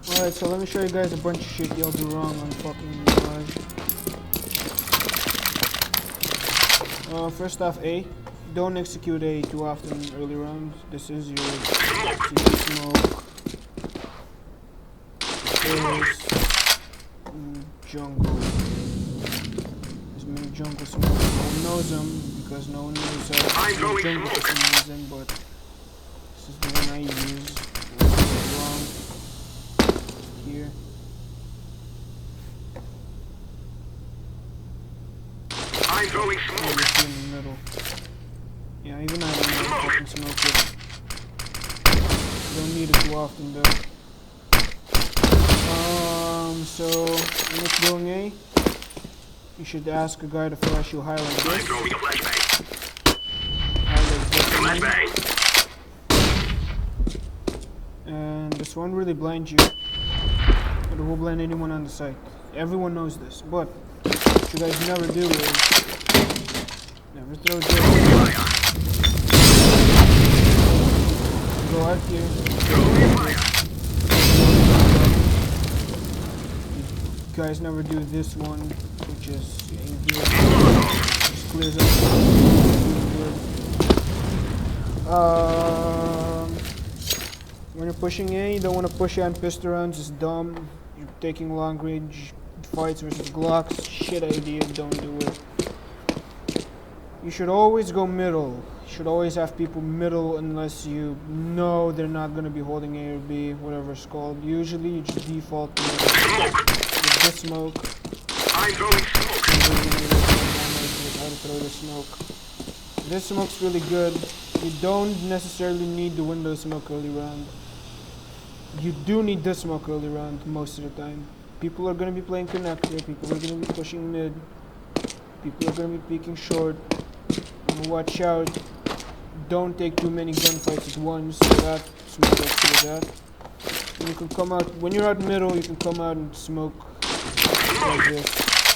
Alright, so let me show you guys a bunch of shit y'all do wrong on fucking Mirage. First off, A. Don't execute A too often in early rounds. This is your CT smoke. There's jungle. There's many jungle smoke. No one knows them because no one knows jungle for some reason, but this is the one I use. Wrong. Here. I'm throwing smoke. Oh, in the middle. Yeah, even I don't know fucking smoke it. Don't need it too often though. So when it's going A, you should ask a guy to flash you high like this. I'm throwing a flashbang. High like this. Flashbang. And this won't really blind you, but it will blind anyone on the site. Everyone knows this, but what you guys never do is never throw this. Go out here. You guys never do this one, which is in here. Just clears up. When you're pushing A, you don't want to push on pistol rounds. It's dumb. You're taking long range fights versus Glocks. Shit idea. Don't do it. You should always go middle. You should always have people middle unless you know they're not going to be holding A or B, whatever it's called. Usually you just default to middle. With this smoke. I'm throwing smoke. How to throw the smoke. This smoke's really good. You don't necessarily need the window smoke early round. You do need this smoke early round most of the time. People are going to be playing connector. People are going to be pushing mid. People are going to be peeking short. And watch out. Don't take too many gunfights at once. So that smoke goes through that. And you can come out, when you're out middle, you can come out and smoke like this.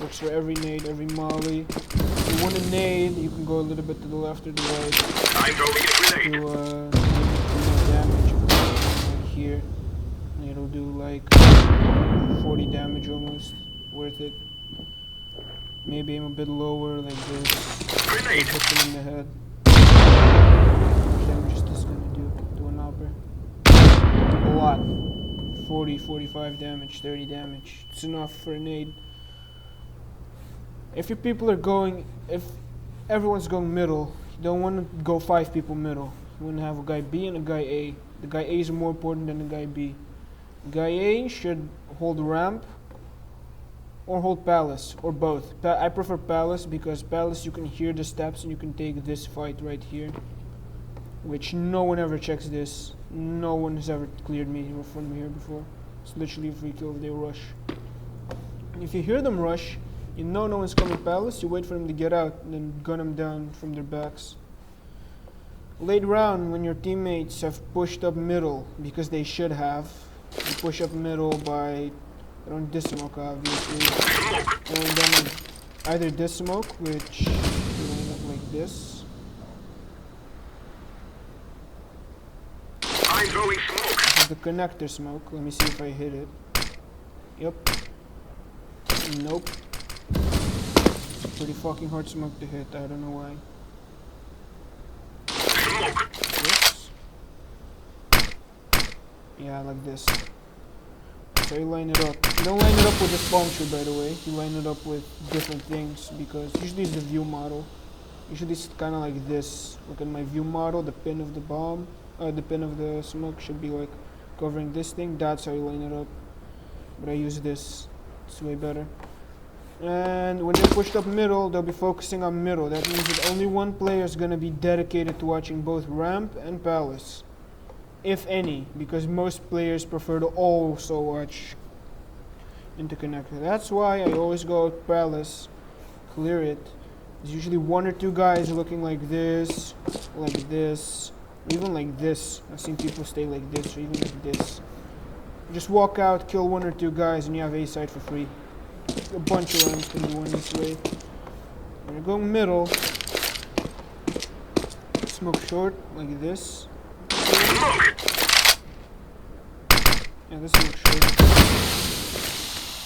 Works for every nade, every molly. If you want a nade, you can go a little bit to the left or the right. I'm throwing a grenade. Do more damage right here. And it'll do like 40 damage almost. Worth it. Maybe aim a bit lower like this. Grenade. Hit them in the head. How much damage is this gonna do to an upper? A lot. 40, 45 damage, 30 damage. It's enough for a nade. If your people are going, if everyone's going middle, you don't want to go 5 people middle. You want to have a guy B and a guy A. The guy A is more important than the guy B. Guy A should hold ramp or hold palace, or both. I prefer palace because palace you can hear the steps and you can take this fight right here. Which no one ever checks this. No one has ever cleared me from here before. It's literally a free kill if they rush. And if you hear them rush, you know no one's coming palace, you wait for them to get out and then gun them down from their backs. Late round, when your teammates have pushed up middle, because they should have, you push up middle by, I don't dis-smoke obviously, and then either dis-smoke, which you line up like this. I'm throwing smoke. This is the connector smoke, let me see if I hit it. Yep. Nope. It's a pretty fucking hard smoke to hit, I don't know why. Smoke. This. Yeah, like this. So you line it up. You don't line it up with the spawn tree, by the way. You line it up with different things because usually it's the view model. Usually it's kind of like this. Look at my view model. The pin of the bomb, the pin of the smoke should be like covering this thing. That's how you line it up. But I use this. It's way better. And when they're pushed up middle, they'll be focusing on middle. That means that only one player is going to be dedicated to watching both ramp and palace. If any, because most players prefer to also watch interconnector. That's why I always go palace, clear it. There's usually 1 or 2 guys looking like this, or even like this. I've seen people stay like this, or even like this. Just walk out, kill 1 or 2 guys, and you have A side for free. A bunch of rounds can be won this way. When you're going middle, smoke short like this. Yeah, this looks short.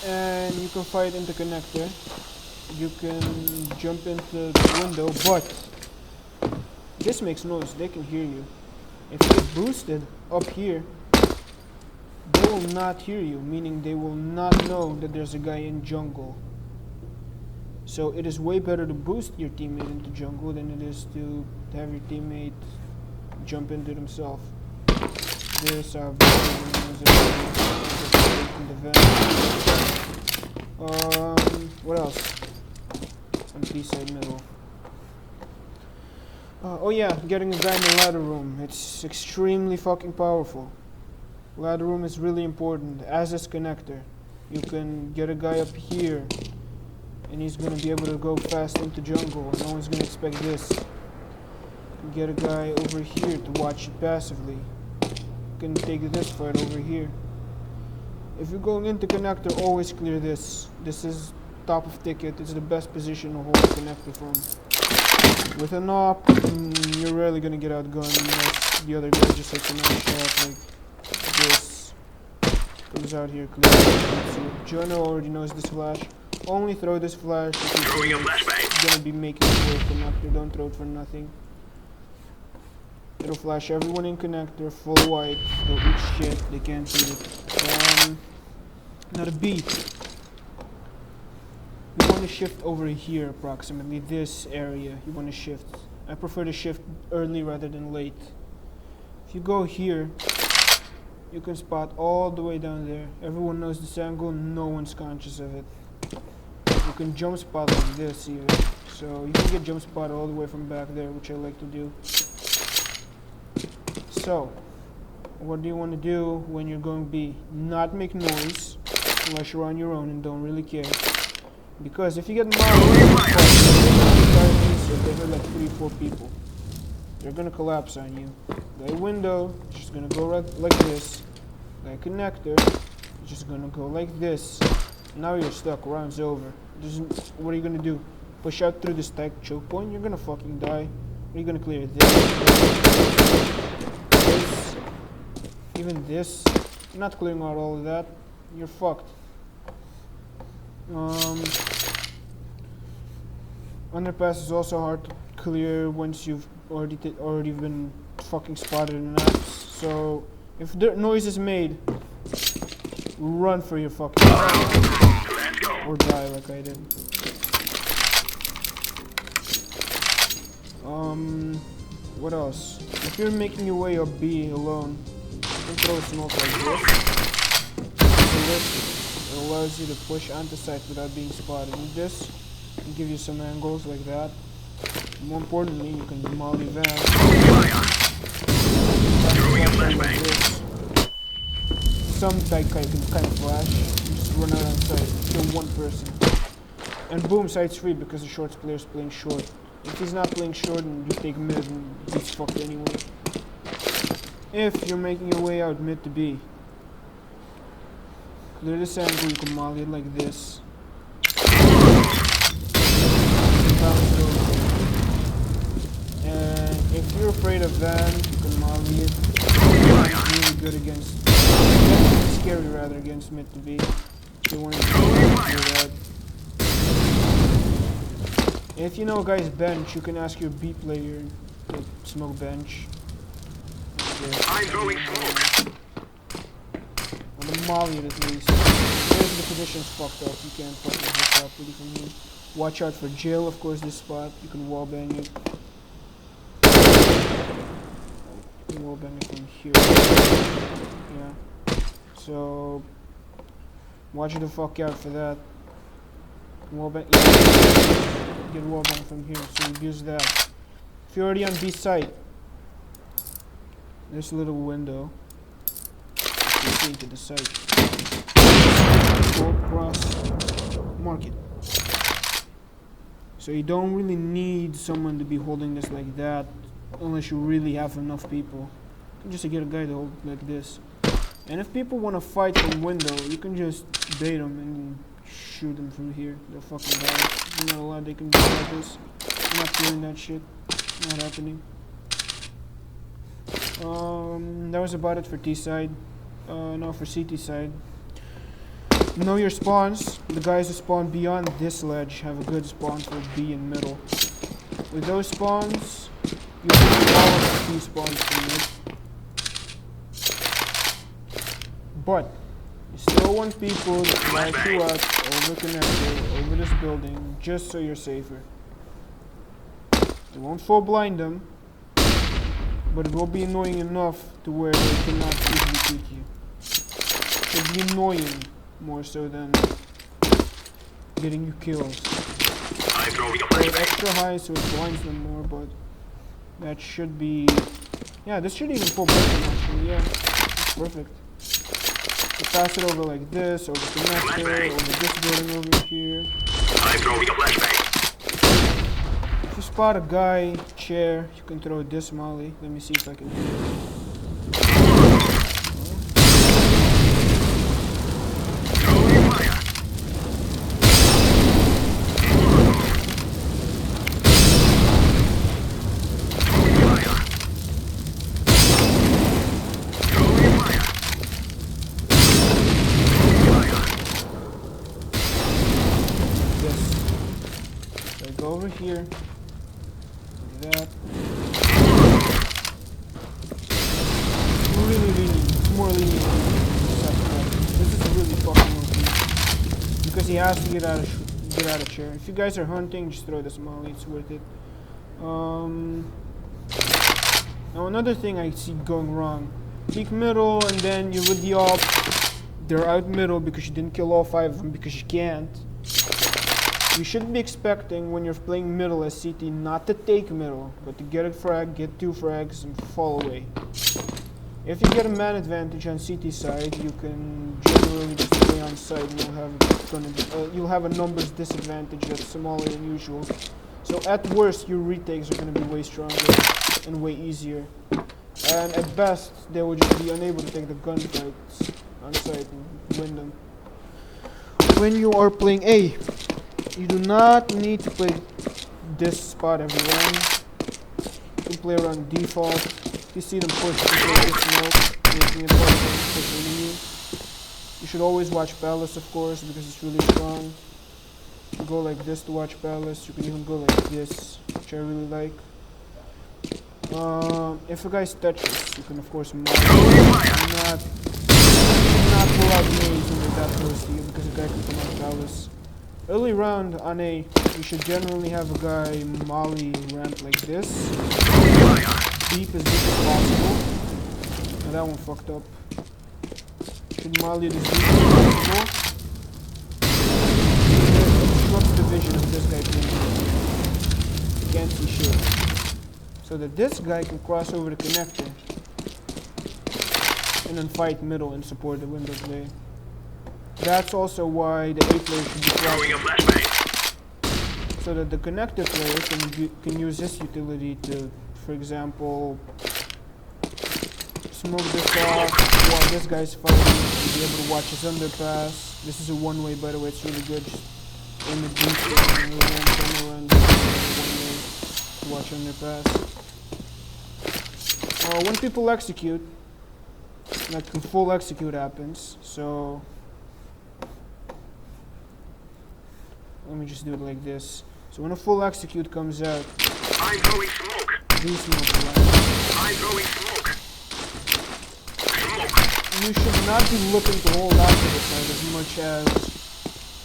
And you can fight interconnector. You can jump into the window, but this makes noise. They can hear you. If you get boosted up here, they will not hear you, meaning they will not know that there's a guy in jungle. So it is way better to boost your teammate into jungle than it is to have your teammate jump into themselves. This in the vent. What else? On B-side middle. Oh yeah, getting a guy in the ladder room. It's extremely fucking powerful. Ladder room is really important, as is connector. You can get a guy up here, and he's gonna be able to go fast into jungle. No one's gonna expect this. Get a guy over here to watch it passively. You can take this fight over here. If you're going into connector, always clear this. This is top of ticket. It's the best position to hold connector from. With an op, you're rarely gonna get outgunned unless the other guy just hits a nice shot like this. Comes out here clear. So Jono already knows this flash. Only throw this flash if you're gonna be making it for connector. Don't throw it for nothing. It'll flash everyone in connector, full white. They'll eat shit, they can't see it. Now the B. You want to shift over here approximately, this area. You want to shift. I prefer to shift early rather than late. If you go here, you can spot all the way down there. Everyone knows this angle, no one's conscious of it. You can jump spot like this even. So you can get jump spot all the way from back there, which I like to do. So, what do you want to do when you're going B? Not make noise, unless you're on your own and don't really care. Because if you get modeled, they hurt like 3-4 people. They're gonna collapse on you. The window is just gonna go right like this. The connector is just gonna go like this. Now you're stuck. Round's over. What are you gonna do? Push out through this tight choke point? You're gonna fucking die. Are you gonna clear this? Even this? You're not clearing out all of that. You're fucked. Underpass is also hard to clear once you've already been fucking spotted in apps. So if the noise is made, run for your fucking life. Or die like I did. What else? If you're making your way up B alone, you can throw a smoke like this. It allows you to push onto site without being spotted. And this can give you some angles like that. More importantly, you can molly van. Like some type kind of flash. You just run out on site, kill one person. And boom, site's free because the short player's playing short. If he's not playing short and you take mid, and he's fucked anyway. If you're making your way out mid to B, clear this angle, you can molly it like this. And if you're afraid of van, you can molly it. It's really good against, scary rather, against mid to B. If you want to do that. If you know a guy's bench, you can ask your B player to smoke bench. I'm throwing smoke. On the molly at least. If the position's fucked up, you can't fucking hook properly from here. Watch out for jail, of course, this spot. You can wallbang it. You can wallbang it from here. Yeah. So, watch the fuck out for that. Wallbang. Yeah. Get wallbang from here, so use that. If you're already on B site, this little window, you see to the site. Go across, mark it. So you don't really need someone to be holding this like that, unless you really have enough people. You can just get a guy to hold it like this. And if people want to fight from window, you can just bait them and shoot them from here. They'll fucking die. There's not a lot they can do like this. I'm not doing that shit. Not happening. That was about it for T-side. Now for CT side. Know your spawns. The guys who spawn beyond this ledge have a good spawn for B in middle. With those spawns, you can do all of the key spawns from mid. But you still want people to flash you out over connector, over this building, just so you're safer. You won't full blind them, but it will be annoying enough to where they cannot easily shoot you. It'll be annoying more so than getting you kills. Play it extra high so it blinds them more, but that should be... Yeah, this should even full blind them actually, yeah. It's perfect. So pass it over like this, over connector, over this building over here. If you spot a guy, chair, you can throw this molly. Let me see if I can do it. Over here, like that. Really lenient, more lenient. This is really fucking OP because he has to get out of chair. If you guys are hunting, just throw this molly. It's worth it. Now another thing I see going wrong: peek middle, and then you with the op. They're out middle because you didn't kill all 5 of them because you can't. You should be expecting when you're playing middle as CT not to take middle, but to get a frag, get 2 frags, and fall away. If you get a man advantage on CT side, you can generally just stay on side and you'll have a numbers disadvantage that's smaller than usual. So at worst, your retakes are going to be way stronger and way easier. And at best, they will just be unable to take the gunfights on site and win them. When you are playing A, you do not need to play this spot every round. You can play around default. If you see them push, you can this smoke, making it harder to push into you. You should always watch Palace, of course, because it's really strong. You can go like this to watch Palace. You can even go like this, which I really like. If a guy's touches, you can of course mark. Not pull out maze when they're that close to you because a guy can come out Palace. Early round on A, you should generally have a guy molly ramp like this. Deep as possible. Now that one fucked up. Should molly it as deep as possible. Obstructs the vision of this guy playing. You can't see shit. So that this guy can cross over the connector. And then fight middle and support the window play. That's also why the A player should be crossing. So that the connector player can use this utility to, for example, smoke this off while this guy's fighting. You'll be able to watch his underpass. This is a one-way, by the way, it's really good. Just aim it deep and one way to watch underpass. When people execute, like full execute happens, so let me just do it like this. So when a full execute comes out, I'm throwing smoke. these smoke I'm throwing smoke. Smoke. You should not be looking to hold out to the side as much as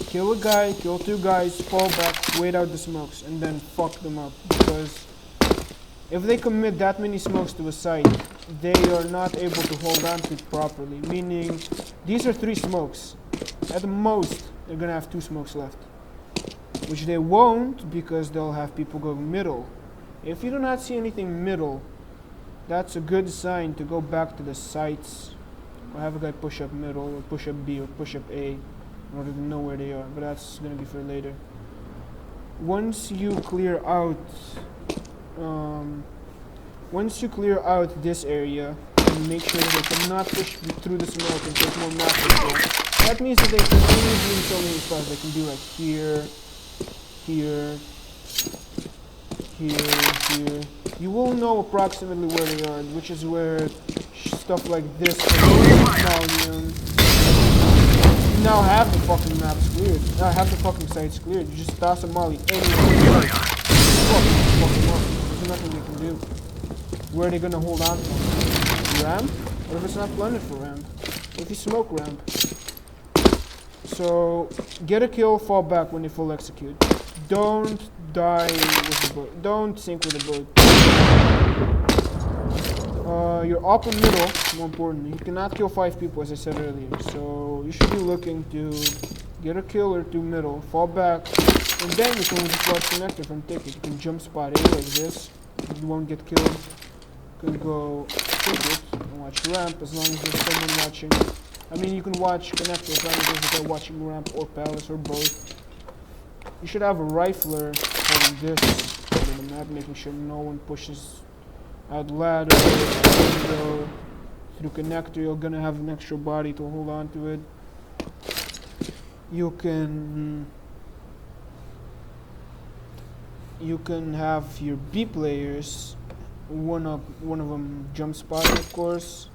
kill a guy, kill 2 guys, fall back, wait out the smokes, and then fuck them up. Because if they commit that many smokes to a site, they are not able to hold on to it properly. Meaning, these are 3 smokes. At the most, they're gonna have 2 smokes left. Which they won't, because they'll have people going middle. If you do not see anything middle, that's a good sign to go back to the sites. Or have a guy push up middle, or push up B, or push up A, in order to know where they are. But that's gonna be for later. Once you clear out this area, and make sure that they cannot push through the smoke and take more map control. That means that they can only be in so many spots. They can be like here, here, here, here. You will know approximately where they are, which is where stuff like this. You now have the fucking maps cleared. Now have the fucking sites cleared. You just toss a molly anywhere. Fucking up. There's nothing they can do. Where are they gonna hold on to? Ramp? What if it's not blended for ramp? What if you smoke ramp? So get a kill, fall back when they full execute. Don't die with the boat. Don't sink with the boat. Your upper middle, more importantly, you cannot kill 5 people as I said earlier. So you should be looking to get a kill or 2 middle, fall back, and then you can just watch connector from ticket. You can jump spot A like this. You won't get killed. You can go ticket and watch ramp as long as there's someone watching. I mean, you can watch connector as long as there's a guy watching ramp or palace or both. You should have a rifler holding this on the map, making sure no one pushes out ladder, window, through connector. You're gonna have an extra body to hold on to it. You can have your B players, one of them jump spotting, of course,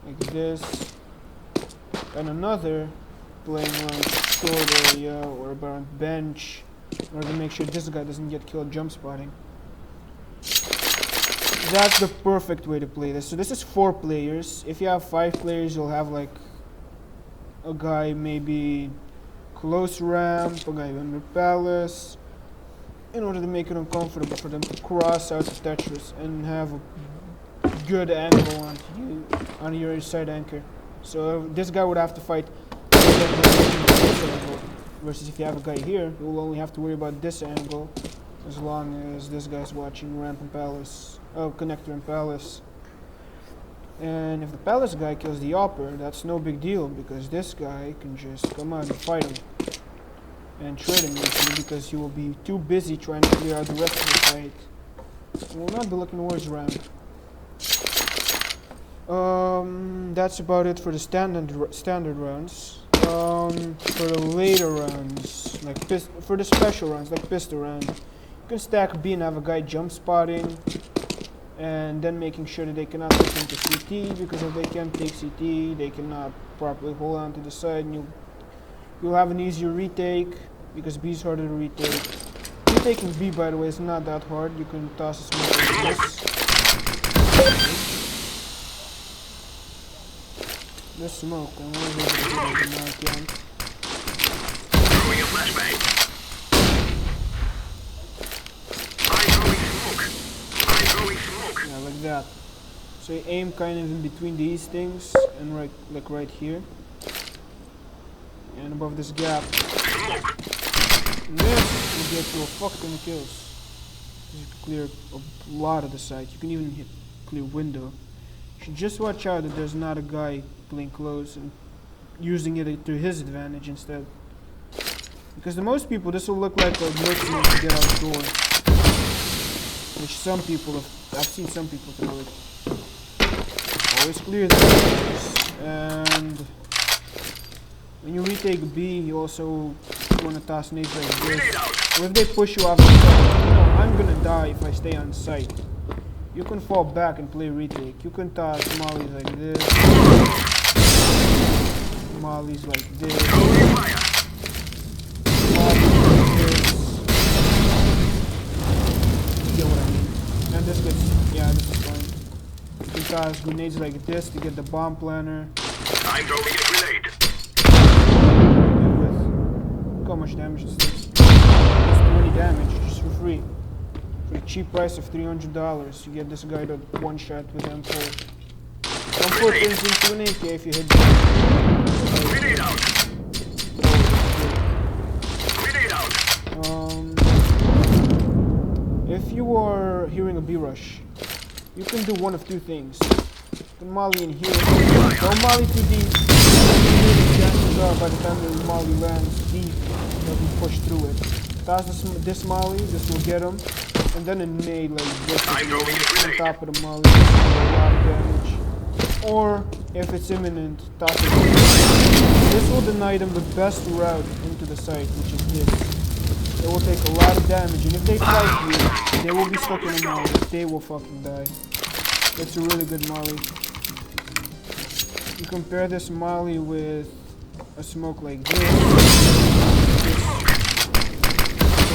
like this, and another playing around short area or around bench in order to make sure this guy doesn't get killed jump spotting. That's the perfect way to play this. So this is 4 players. If you have 5 players, you'll have like a guy maybe close ramp, a guy under palace, in order to make it uncomfortable for them to cross out the Tetris and have a good angle onto you, on your side anchor. So this guy would have to fight this angle, versus if you have a guy here, you will only have to worry about this angle as long as this guy's watching ramp and palace, connector and palace. And if the palace guy kills the upper, that's no big deal because this guy can just come out and fight him and trade him usually because he will be too busy trying to clear out the rest of the fight. He will not be looking towards ramp. That's about it for the standard rounds. For the later rounds, like for the special rounds, like pistol round, you can stack B and have a guy jump spotting, and then making sure that they cannot take into CT, because if they can't take CT, they cannot properly hold on to the side, and you'll have an easier retake, because B is harder to retake. Retaking B, by the way, is not that hard. You can toss a smoke like this. This smoke, I'm always able to do it, now I can't. Throwing a flashbang. I'm throwing smoke. Yeah, like that. So you aim kind of in between these things, and right here. And above this gap. And this will get you a fuck ton of kills. You can clear a lot of the site. You can even hit clear window. You should just watch out that there's not a guy playing close and using it to his advantage instead. Because to most people this will look like a glitch to get out the door. Which some people I've seen some people do it. Always clear the doors. And when you retake B, you also want to toss nades like this. Or if they push you off the side, you know, I'm gonna die if I stay on site. You can fall back and play retake. You can toss mollies like this. Mollies like this. Mollies like this. You get what I mean. And this gets, yeah, this is fine. You can toss grenades like this to get the bomb planner. I'm throwing a grenade. Look how much damage this does. It's 20 damage just for free. For a cheap price of $300, you get this guy to one shot with M4. M4 turns into an AK if you hit the Grenade out. Grenade out. If you are hearing a B rush, you can do one of 2 things. You can molly in here. Don't molly too deep. Chances are by the time the molly lands deep, they'll be pushed through it. Toss this molly, this will get him. And then a nade like this on top of the molly, this will do a lot of damage. Or, if it's imminent, toss it. This will deny them the best route into the site, which is this. It will take a lot of damage, and if they fight you, they will be stuck in a molly. They will fucking die. It's a really good molly. You compare this molly with a smoke like this, to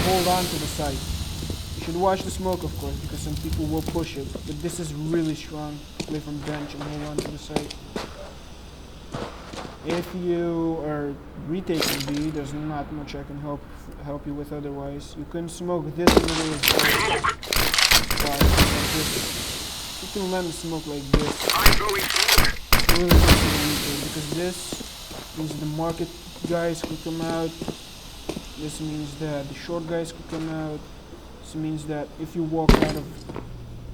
hold on to the site. You should watch the smoke, of course, because some people will push it, but this is really strong. Play from bench and hold on to the site. If you are retaking B, there's not much I can help you with otherwise. You can smoke this in the middle of the site. You can land the smoke like this. I'm throwing smoke. It's really good for retail, because this means the market guys could come out. This means that the short guys could come out. This means that if you walk out of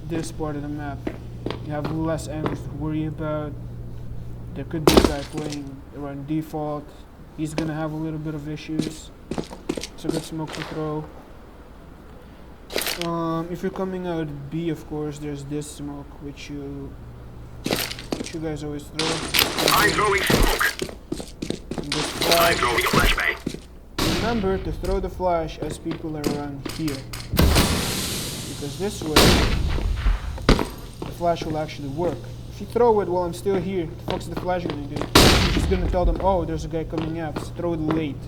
this part of the map, you have less angles to worry about. There could be a guy playing around default. He's gonna have a little bit of issues. It's a good smoke to throw. If you're coming out B, of course, there's this smoke which you guys always throw. I'm throwing smoke. And this I'm flash. throwing a flashbang. Remember to throw the flash as people are around here, because this way the flash will actually work. If you throw it while I'm still here, what the fuck's the flash gonna do? You're just gonna tell them, oh, there's a guy coming out, so throw it late.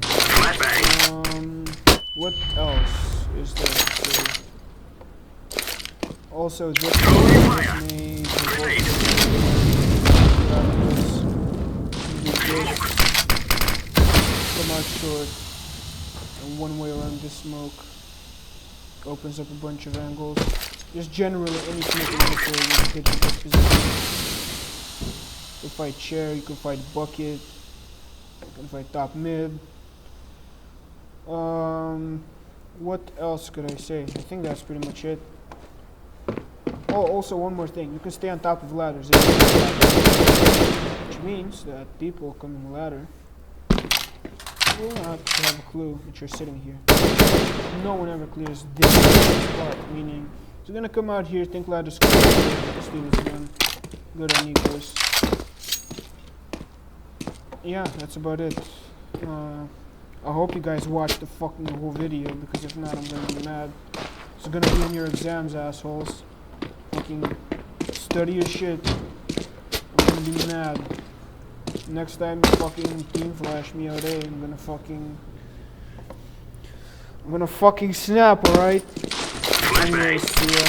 Flashbang. What else is there to say? Also, this may come out short, and one way around this smoke opens up a bunch of angles. Just generally any smoke in this area you can get to this position. You can fight chair, you can fight bucket, you can fight top mid. What else could I say? I think that's pretty much it. Oh, also one more thing. You can stay on top of ladders, which means that people coming ladder will not have a clue that you're sitting here. No one ever clears this spot, meaning you're gonna come out here, think ladder's clear, steal this gun, go to Nico's. Yeah, that's about it. I hope you guys watched the fucking whole video, because if not, I'm gonna be mad. It's gonna be in your exams, assholes. Fucking study your shit. I'm gonna be mad. Next time you fucking team flash me out, I'm gonna fucking snap, alright? Anyways, see ya.